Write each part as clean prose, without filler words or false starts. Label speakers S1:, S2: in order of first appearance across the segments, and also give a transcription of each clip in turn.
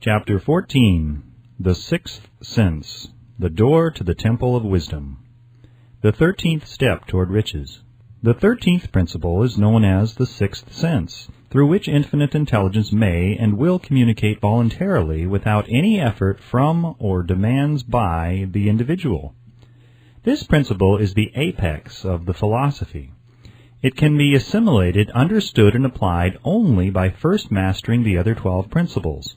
S1: Chapter 14. The Sixth Sense, the Door to the Temple of Wisdom. The 13th Step toward Riches. The 13th principle is known as the Sixth Sense, through which infinite intelligence may and will communicate voluntarily without any effort from or demands by the individual. This principle is the apex of the philosophy. It can be assimilated, understood, and applied only by first mastering the other 12 principles.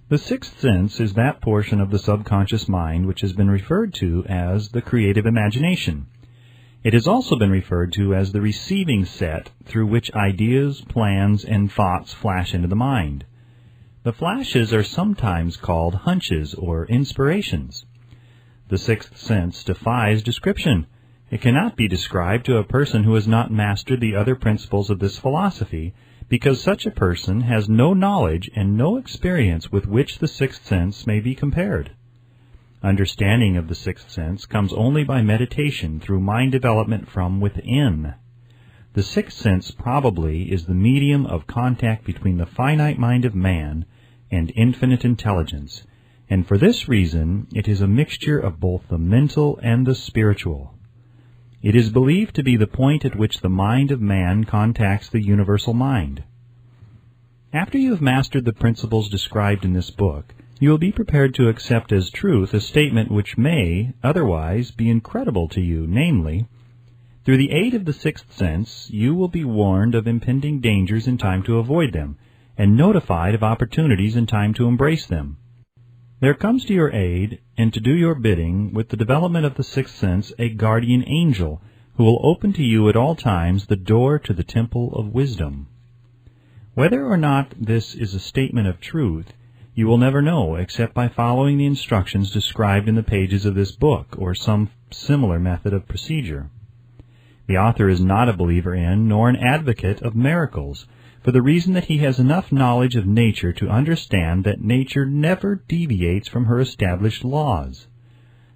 S1: The sixth sense is that portion of the subconscious mind which has been referred to as the creative imagination. It has also been referred to as the receiving set through which ideas, plans, and thoughts flash into the mind. The flashes are sometimes called hunches or inspirations. The sixth sense defies description. It cannot be described to a person who has not mastered the other principles of this philosophy, because such a person has no knowledge and no experience with which the sixth sense may be compared. Understanding of the sixth sense comes only by meditation through mind development from within. The sixth sense probably is the medium of contact between the finite mind of man and infinite intelligence, and for this reason it is a mixture of both the mental and the spiritual. It is believed to be the point at which the mind of man contacts the universal mind. After you have mastered the principles described in this book, you will be prepared to accept as truth a statement which may, otherwise, be incredible to you, namely, through the aid of the sixth sense, you will be warned of impending dangers in time to avoid them, and notified of opportunities in time to embrace them. There comes to your aid, and to do your bidding, with the development of the sixth sense, a guardian angel, who will open to you at all times the door to the temple of wisdom. Whether or not this is a statement of truth, you will never know except by following the instructions described in the pages of this book, or some similar method of procedure. The author is not a believer in, nor an advocate of miracles, for the reason that he has enough knowledge of nature to understand that nature never deviates from her established laws.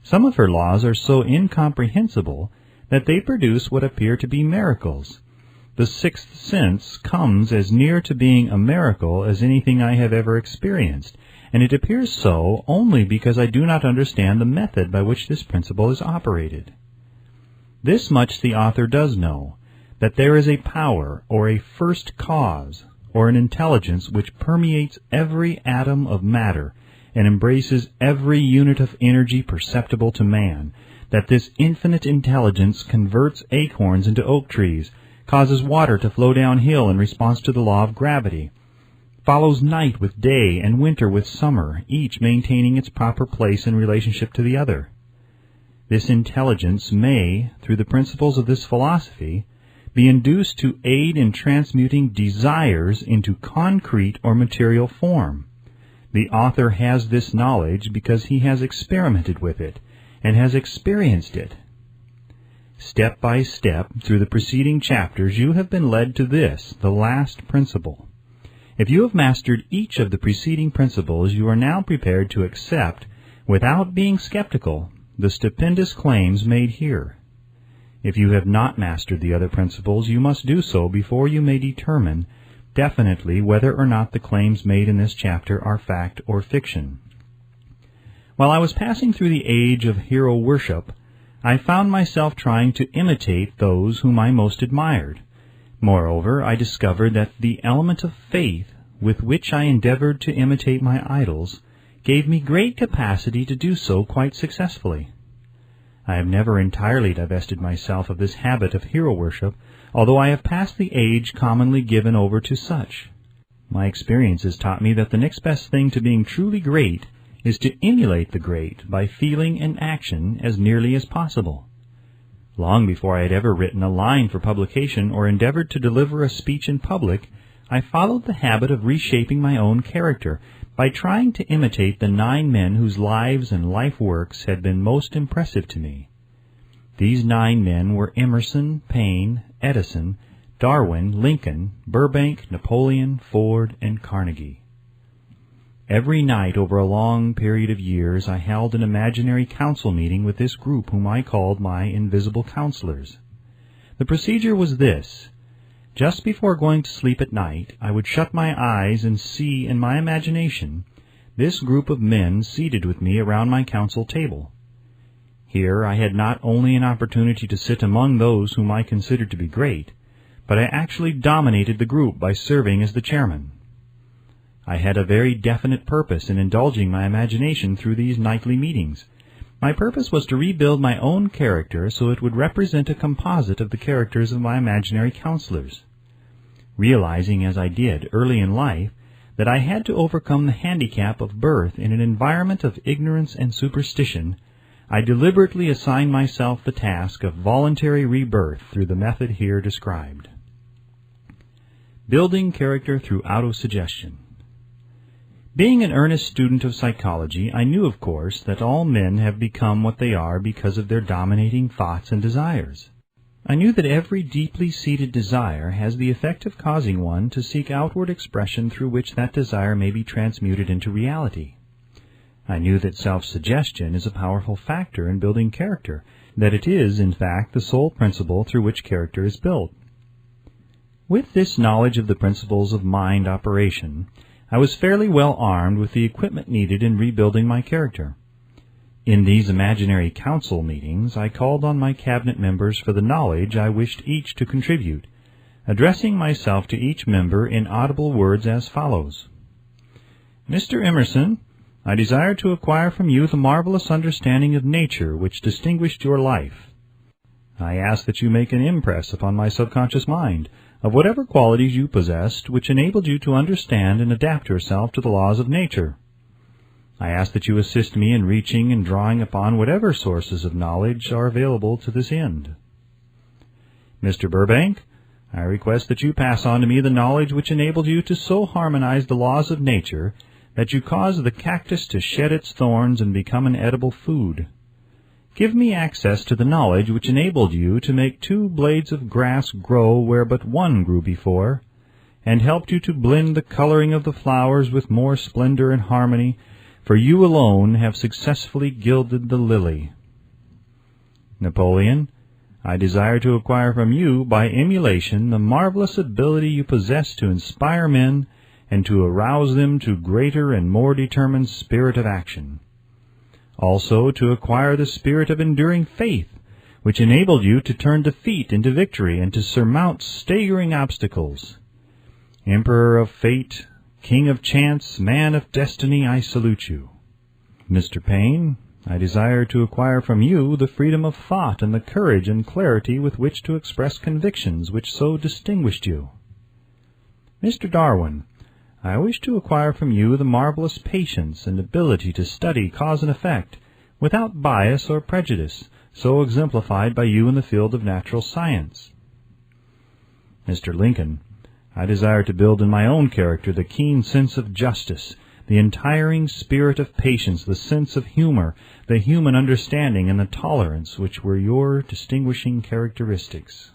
S1: Some of her laws are so incomprehensible that they produce what appear to be miracles. The sixth sense comes as near to being a miracle as anything I have ever experienced, and it appears so only because I do not understand the method by which this principle is operated. This much the author does know, that there is a power, or a first cause, or an intelligence which permeates every atom of matter and embraces every unit of energy perceptible to man, that this infinite intelligence converts acorns into oak trees, causes water to flow downhill in response to the law of gravity, follows night with day and winter with summer, each maintaining its proper place in relationship to the other. This intelligence may, through the principles of this philosophy, be induced to aid in transmuting desires into concrete or material form. The author has this knowledge because he has experimented with it and has experienced it. Step by step, through the preceding chapters, you have been led to this, the last principle. If you have mastered each of the preceding principles, you are now prepared to accept, without being skeptical, the stupendous claims made here. If you have not mastered the other principles, you must do so before you may determine definitely whether or not the claims made in this chapter are fact or fiction. While I was passing through the age of hero worship, I found myself trying to imitate those whom I most admired. Moreover, I discovered that the element of faith with which I endeavored to imitate my idols gave me great capacity to do so quite successfully. I have never entirely divested myself of this habit of hero worship, although I have passed the age commonly given over to such. My experience has taught me that the next best thing to being truly great is to emulate the great by feeling and action as nearly as possible. Long before I had ever written a line for publication or endeavored to deliver a speech in public, I followed the habit of reshaping my own character by trying to imitate the 9 men whose lives and life works had been most impressive to me. These 9 men were Emerson, Paine, Edison, Darwin, Lincoln, Burbank, Napoleon, Ford, and Carnegie. Every night over a long period of years I held an imaginary council meeting with this group whom I called my invisible counselors. The procedure was this. Just before going to sleep at night, I would shut my eyes and see in my imagination this group of men seated with me around my council table. Here I had not only an opportunity to sit among those whom I considered to be great, but I actually dominated the group by serving as the chairman. I had a very definite purpose in indulging my imagination through these nightly meetings. My purpose was to rebuild my own character so it would represent a composite of the characters of my imaginary counselors. Realizing, as I did early in life, that I had to overcome the handicap of birth in an environment of ignorance and superstition, I deliberately assigned myself the task of voluntary rebirth through the method here described. Building character through autosuggestion. Being an earnest student of psychology, I knew, of course, that all men have become what they are because of their dominating thoughts and desires. I knew that every deeply seated desire has the effect of causing one to seek outward expression through which that desire may be transmuted into reality. I knew that self-suggestion is a powerful factor in building character, that it is, in fact, the sole principle through which character is built. With this knowledge of the principles of mind operation, I was fairly well armed with the equipment needed in rebuilding my character. In these imaginary council meetings, I called on my cabinet members for the knowledge I wished each to contribute, addressing myself to each member in audible words as follows. Mr. Emerson, I desire to acquire from you the marvelous understanding of nature which distinguished your life. I ask that you make an impress upon my subconscious mind of whatever qualities you possessed which enabled you to understand and adapt yourself to the laws of nature. I ask that you assist me in reaching and drawing upon whatever sources of knowledge are available to this end. Mr. Burbank, I request that you pass on to me the knowledge which enabled you to so harmonize the laws of nature that you caused the cactus to shed its thorns and become an edible food. Give me access to the knowledge which enabled you to make 2 blades of grass grow where but 1 grew before, and helped you to blend the coloring of the flowers with more splendor and harmony, for you alone have successfully gilded the lily. Napoleon, I desire to acquire from you, by emulation, the marvelous ability you possess to inspire men and to arouse them to greater and more determined spirit of action. Also to acquire the spirit of enduring faith, which enabled you to turn defeat into victory and to surmount staggering obstacles. Emperor of fate, King of chance, man of destiny, I salute you. Mr. Payne, I desire to acquire from you the freedom of thought and the courage and clarity with which to express convictions which so distinguished you. Mr. Darwin, I wish to acquire from you the marvelous patience and ability to study cause and effect, without bias or prejudice, so exemplified by you in the field of natural science. Mr. Lincoln, I desire to build in my own character the keen sense of justice, the untiring spirit of patience, the sense of humor, the human understanding, and the tolerance which were your distinguishing characteristics.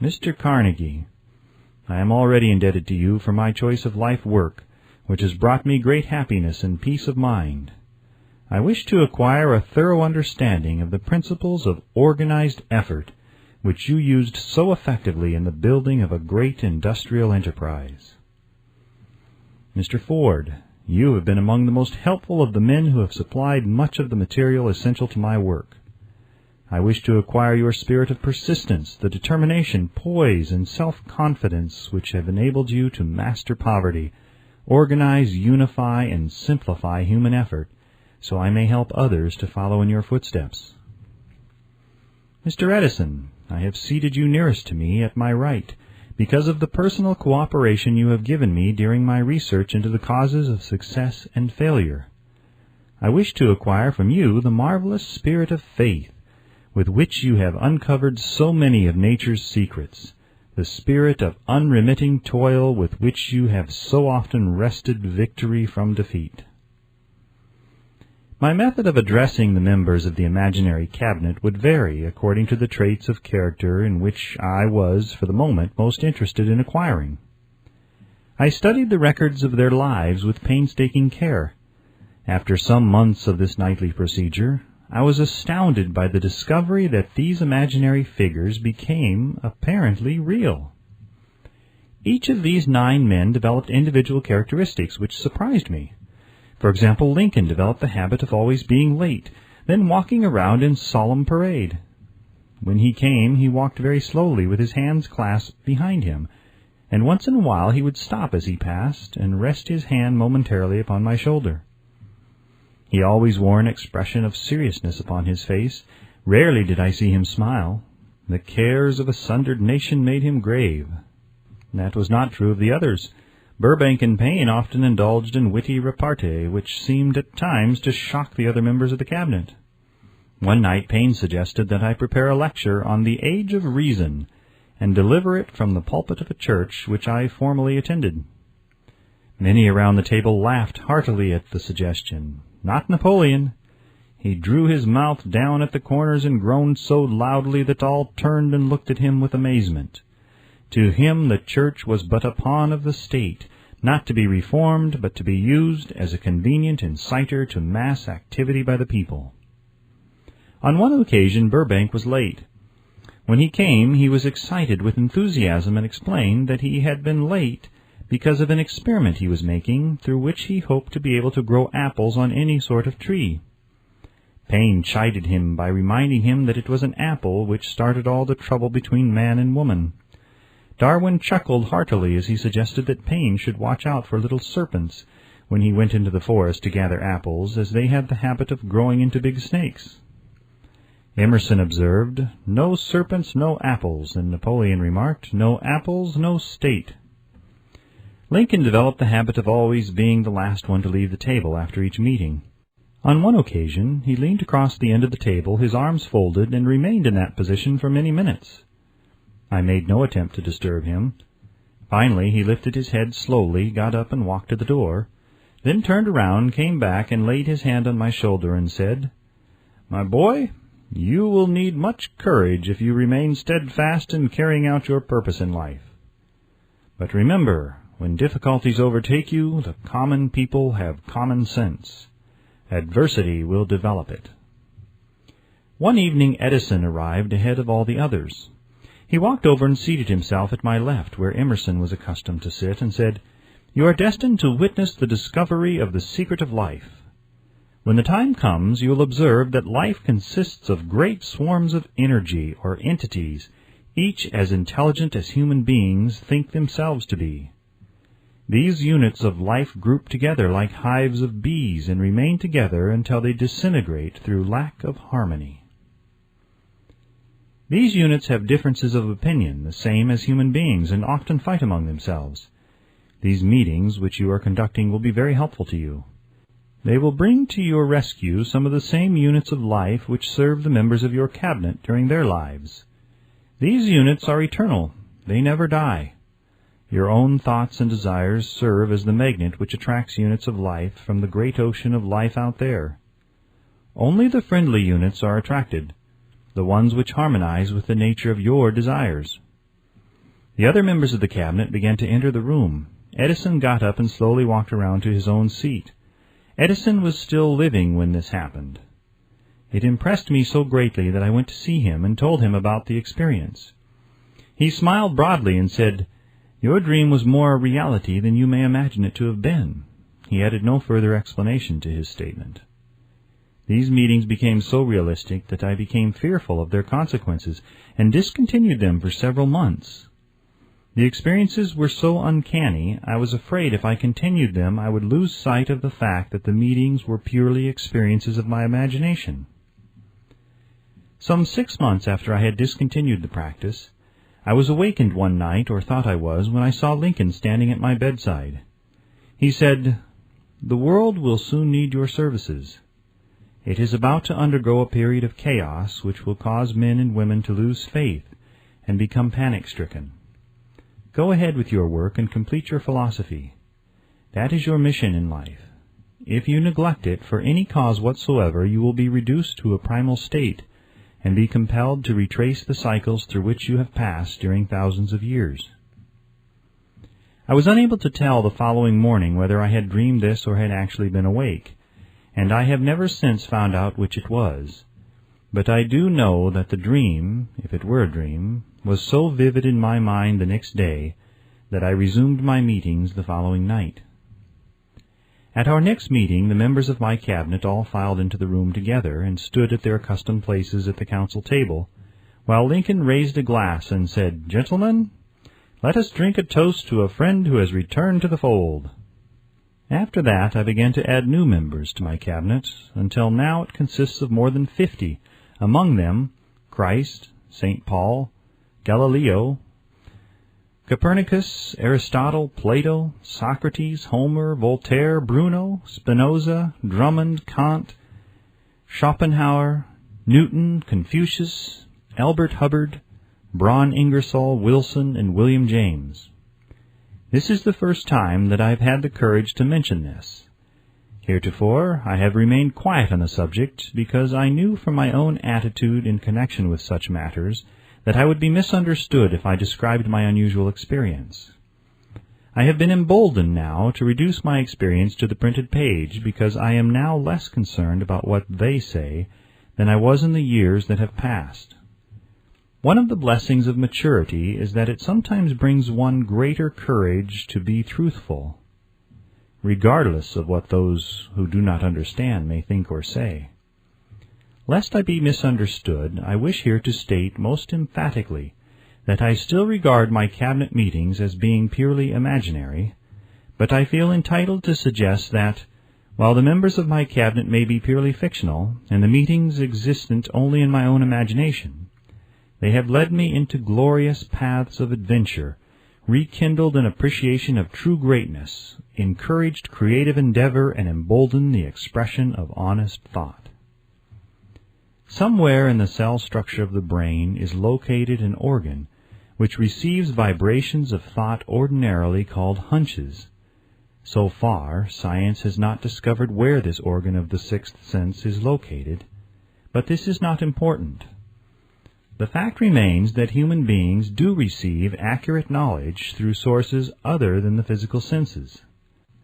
S1: Mr. Carnegie, I am already indebted to you for my choice of life work, which has brought me great happiness and peace of mind. I wish to acquire a thorough understanding of the principles of organized effort, which you used so effectively in the building of a great industrial enterprise. Mr. Ford, you have been among the most helpful of the men who have supplied much of the material essential to my work. I wish to acquire your spirit of persistence, the determination, poise, and self-confidence which have enabled you to master poverty, organize, unify, and simplify human effort, so I may help others to follow in your footsteps. Mr. Edison, I have seated you nearest to me at my right, because of the personal cooperation you have given me during my research into the causes of success and failure. I wish to acquire from you the marvelous spirit of faith, with which you have uncovered so many of nature's secrets, the spirit of unremitting toil with which you have so often wrested victory from defeat. My method of addressing the members of the imaginary cabinet would vary according to the traits of character in which I was, for the moment, most interested in acquiring. I studied the records of their lives with painstaking care. After some months of this nightly procedure, I was astounded by the discovery that these imaginary figures became apparently real. Each of these 9 men developed individual characteristics which surprised me. For example, Lincoln developed the habit of always being late, then walking around in solemn parade. When he came, he walked very slowly with his hands clasped behind him, and once in a while he would stop as he passed and rest his hand momentarily upon my shoulder. He always wore an expression of seriousness upon his face. Rarely did I see him smile. The cares of a sundered nation made him grave. That was not true of the others. Burbank and Payne often indulged in witty repartee, which seemed at times to shock the other members of the cabinet. One night Payne suggested that I prepare a lecture on the Age of Reason, and deliver it from the pulpit of a church which I formerly attended. Many around the table laughed heartily at the suggestion. Not Napoleon. He drew his mouth down at the corners and groaned so loudly that all turned and looked at him with amazement. To him the church was but a pawn of the state, not to be reformed, but to be used as a convenient inciter to mass activity by the people. On one occasion Burbank was late. When he came, he was excited with enthusiasm and explained that he had been late because of an experiment he was making, through which he hoped to be able to grow apples on any sort of tree. Payne chided him by reminding him that it was an apple which started all the trouble between man and woman. Darwin chuckled heartily as he suggested that Payne should watch out for little serpents when he went into the forest to gather apples, as they had the habit of growing into big snakes. Emerson observed, "No serpents, no apples," and Napoleon remarked, "No apples, no state." Lincoln developed the habit of always being the last one to leave the table after each meeting. On one occasion he leaned across the end of the table, his arms folded, and remained in that position for many minutes. I made no attempt to disturb him. Finally he lifted his head slowly, got up and walked to the door, then turned around, came back, and laid his hand on my shoulder and said, "My boy, you will need much courage if you remain steadfast in carrying out your purpose in life. But remember, when difficulties overtake you, the common people have common sense. Adversity will develop it." One evening Edison arrived ahead of all the others. He walked over and seated himself at my left, where Emerson was accustomed to sit, and said, "You are destined to witness the discovery of the secret of life. When the time comes, you will observe that life consists of great swarms of energy or entities, each as intelligent as human beings think themselves to be. These units of life group together like hives of bees and remain together until they disintegrate through lack of harmony. These units have differences of opinion, the same as human beings, and often fight among themselves. These meetings which you are conducting will be very helpful to you. They will bring to your rescue some of the same units of life which serve the members of your cabinet during their lives. These units are eternal. They never die. Your own thoughts and desires serve as the magnet which attracts units of life from the great ocean of life out there. Only the friendly units are attracted, the ones which harmonize with the nature of your desires. The other members of the cabinet began to enter the room. Edison got up and slowly walked around to his own seat. Edison was still living when this happened. It impressed me so greatly that I went to see him and told him about the experience. He smiled broadly and said, "Your dream was more a reality than you may imagine it to have been." He added no further explanation to his statement. These meetings became so realistic that I became fearful of their consequences and discontinued them for several months. The experiences were so uncanny, I was afraid if I continued them I would lose sight of the fact that the meetings were purely experiences of my imagination. Some 6 months after I had discontinued the practice, I was awakened one night, or thought I was, when I saw Lincoln standing at my bedside. He said, "The world will soon need your services. It is about to undergo a period of chaos which will cause men and women to lose faith and become panic-stricken. Go ahead with your work and complete your philosophy. That is your mission in life. If you neglect it for any cause whatsoever, you will be reduced to a primal state and be compelled to retrace the cycles through which you have passed during thousands of years." I was unable to tell the following morning whether I had dreamed this or had actually been awake, and I have never since found out which it was. But I do know that the dream, if it were a dream, was so vivid in my mind the next day that I resumed my meetings the following night. At our next meeting, the members of my cabinet all filed into the room together and stood at their accustomed places at the council table, while Lincoln raised a glass and said, "Gentlemen, let us drink a toast to a friend who has returned to the fold." After that, I began to add new members to my cabinet, until now it consists of more than 50, among them Christ, St. Paul, Galileo, Copernicus, Aristotle, Plato, Socrates, Homer, Voltaire, Bruno, Spinoza, Drummond, Kant, Schopenhauer, Newton, Confucius, Albert Hubbard, Braun Ingersoll, Wilson, and William James. This is the first time that I have had the courage to mention this. Heretofore, I have remained quiet on the subject because I knew from my own attitude in connection with such matters that I would be misunderstood if I described my unusual experience. I have been emboldened now to reduce my experience to the printed page because I am now less concerned about what they say than I was in the years that have passed. One of the blessings of maturity is that it sometimes brings one greater courage to be truthful, regardless of what those who do not understand may think or say. Lest I be misunderstood, I wish here to state most emphatically that I still regard my cabinet meetings as being purely imaginary, but I feel entitled to suggest that, while the members of my cabinet may be purely fictional, and the meetings existent only in my own imagination, they have led me into glorious paths of adventure, rekindled an appreciation of true greatness, encouraged creative endeavor, and emboldened the expression of honest thought. Somewhere in the cell structure of the brain is located an organ which receives vibrations of thought ordinarily called hunches. So far, science has not discovered where this organ of the sixth sense is located, but this is not important. The fact remains that human beings do receive accurate knowledge through sources other than the physical senses.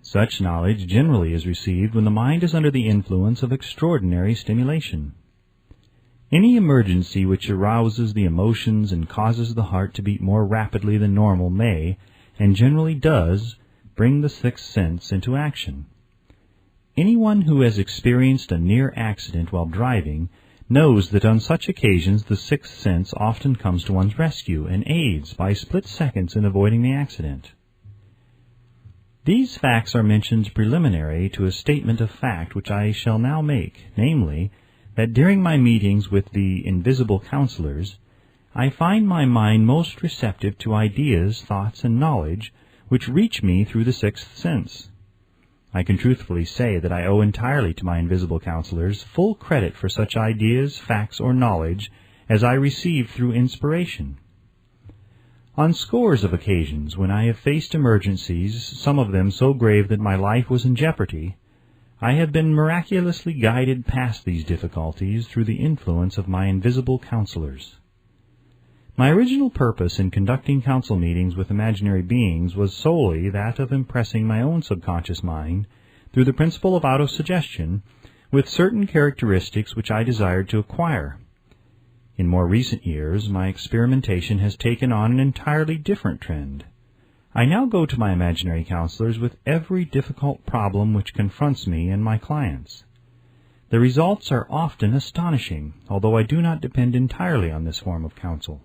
S1: Such knowledge generally is received when the mind is under the influence of extraordinary stimulation. Any emergency which arouses the emotions and causes the heart to beat more rapidly than normal may, and generally does, bring the sixth sense into action. Anyone who has experienced a near accident while driving knows that on such occasions the sixth sense often comes to one's rescue and aids by split seconds in avoiding the accident. These facts are mentioned preliminary to a statement of fact which I shall now make, namely, that during my meetings with the invisible counselors, I find my mind most receptive to ideas, thoughts, and knowledge which reach me through the sixth sense. I can truthfully say that I owe entirely to my invisible counselors full credit for such ideas, facts, or knowledge as I receive through inspiration. On scores of occasions when I have faced emergencies, some of them so grave that my life was in jeopardy, I have been miraculously guided past these difficulties through the influence of my invisible counselors. My original purpose in conducting council meetings with imaginary beings was solely that of impressing my own subconscious mind, through the principle of autosuggestion, with certain characteristics which I desired to acquire. In more recent years, my experimentation has taken on an entirely different trend. I now go to my imaginary counselors with every difficult problem which confronts me and my clients. The results are often astonishing, although I do not depend entirely on this form of counsel.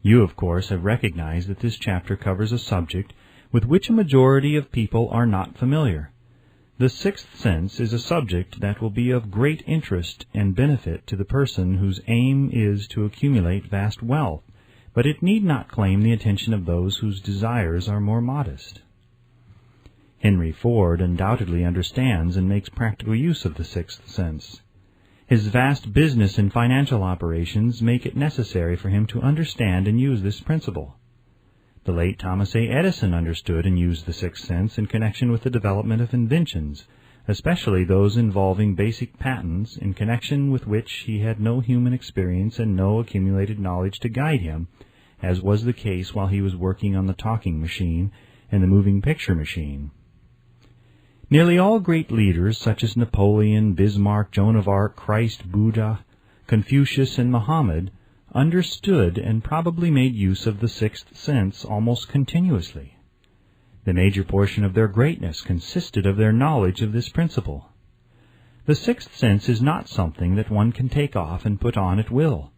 S1: You, of course, have recognized that this chapter covers a subject with which a majority of people are not familiar. The sixth sense is a subject that will be of great interest and benefit to the person whose aim is to accumulate vast wealth, but it need not claim the attention of those whose desires are more modest. Henry Ford undoubtedly understands and makes practical use of the sixth sense. His vast business and financial operations make it necessary for him to understand and use this principle. The late Thomas A. Edison understood and used the sixth sense in connection with the development of inventions, especially those involving basic patents, in connection with which he had no human experience and no accumulated knowledge to guide him, as was the case while he was working on the talking machine and the moving picture machine. Nearly all great leaders, such as Napoleon, Bismarck, Joan of Arc, Christ, Buddha, Confucius, and Muhammad, understood and probably made use of the sixth sense almost continuously. The major portion of their greatness consisted of their knowledge of this principle. The sixth sense is not something that one can take off and put on at will.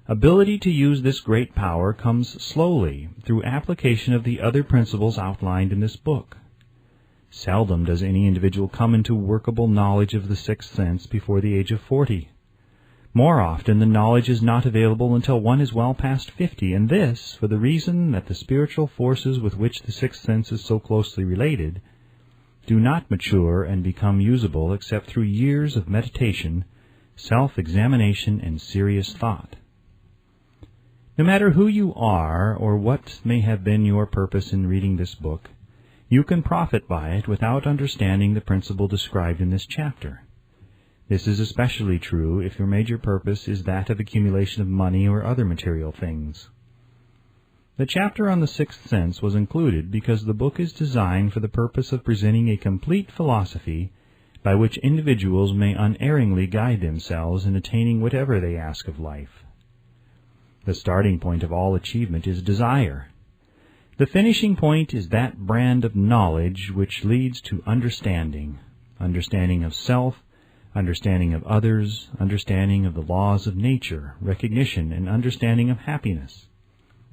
S1: Ability to use this great power comes slowly through application of the other principles outlined in this book. Seldom does any individual come into workable knowledge of the sixth sense before the age of 40. More often, the knowledge is not available until one is well past 50, and this for the reason that the spiritual forces with which the sixth sense is so closely related do not mature and become usable except through years of meditation, self-examination, and serious thought. No matter who you are or what may have been your purpose in reading this book, you can profit by it without understanding the principle described in this chapter. This is especially true if your major purpose is that of accumulation of money or other material things. The chapter on the sixth sense was included because the book is designed for the purpose of presenting a complete philosophy by which individuals may unerringly guide themselves in attaining whatever they ask of life. The starting point of all achievement is desire. The finishing point is that brand of knowledge which leads to understanding of self, understanding of others, understanding of the laws of nature, recognition, and understanding of happiness.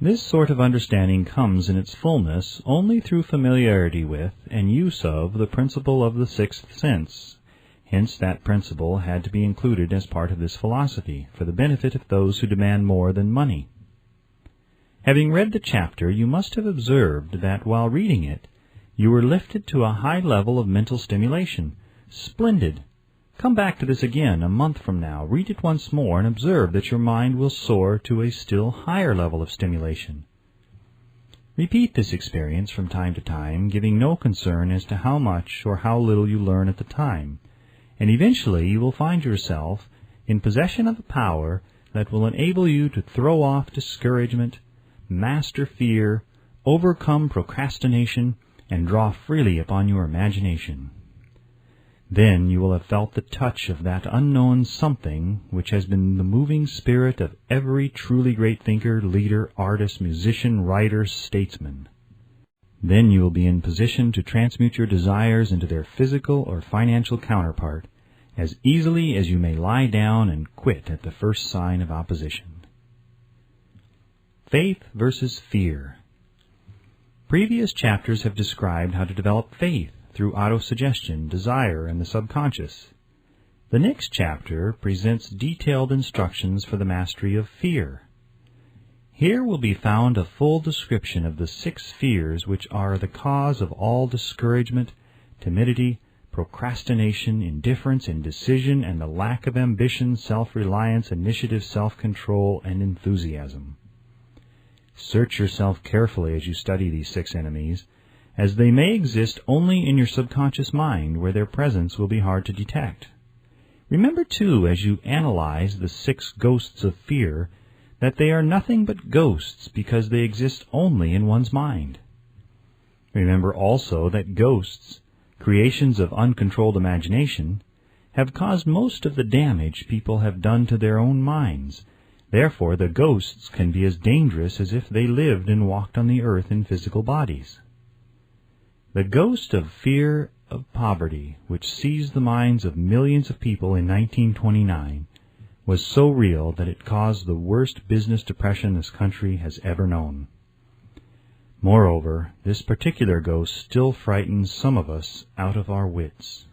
S1: This sort of understanding comes in its fullness only through familiarity with and use of the principle of the sixth sense. Hence that principle had to be included as part of this philosophy, for the benefit of those who demand more than money. Having read the chapter, you must have observed that while reading it, you were lifted to a high level of mental stimulation. Splendid! Come back to this again a month from now, read it once more, and observe that your mind will soar to a still higher level of stimulation. Repeat this experience from time to time, giving no concern as to how much or how little you learn at the time, and eventually you will find yourself in possession of a power that will enable you to throw off discouragement, master fear, overcome procrastination, and draw freely upon your imagination. Then you will have felt the touch of that unknown something which has been the moving spirit of every truly great thinker, leader, artist, musician, writer, statesman. Then you will be in position to transmute your desires into their physical or financial counterpart as easily as you may lie down and quit at the first sign of opposition. Faith versus fear. Previous chapters have described how to develop faith through autosuggestion, desire, and the subconscious. The next chapter presents detailed instructions for the mastery of fear. Here will be found a full description of the 6 fears which are the cause of all discouragement, timidity, procrastination, indifference, indecision, and the lack of ambition, self-reliance, initiative, self-control, and enthusiasm. Search yourself carefully as you study these 6 enemies, as they may exist only in your subconscious mind, where their presence will be hard to detect. Remember, too, as you analyze the 6 ghosts of fear, that they are nothing but ghosts because they exist only in one's mind. Remember also that ghosts, creations of uncontrolled imagination, have caused most of the damage people have done to their own minds. Therefore, the ghosts can be as dangerous as if they lived and walked on the earth in physical bodies. The ghost of fear of poverty, which seized the minds of millions of people in 1929, was so real that it caused the worst business depression this country has ever known. Moreover, this particular ghost still frightens some of us out of our wits.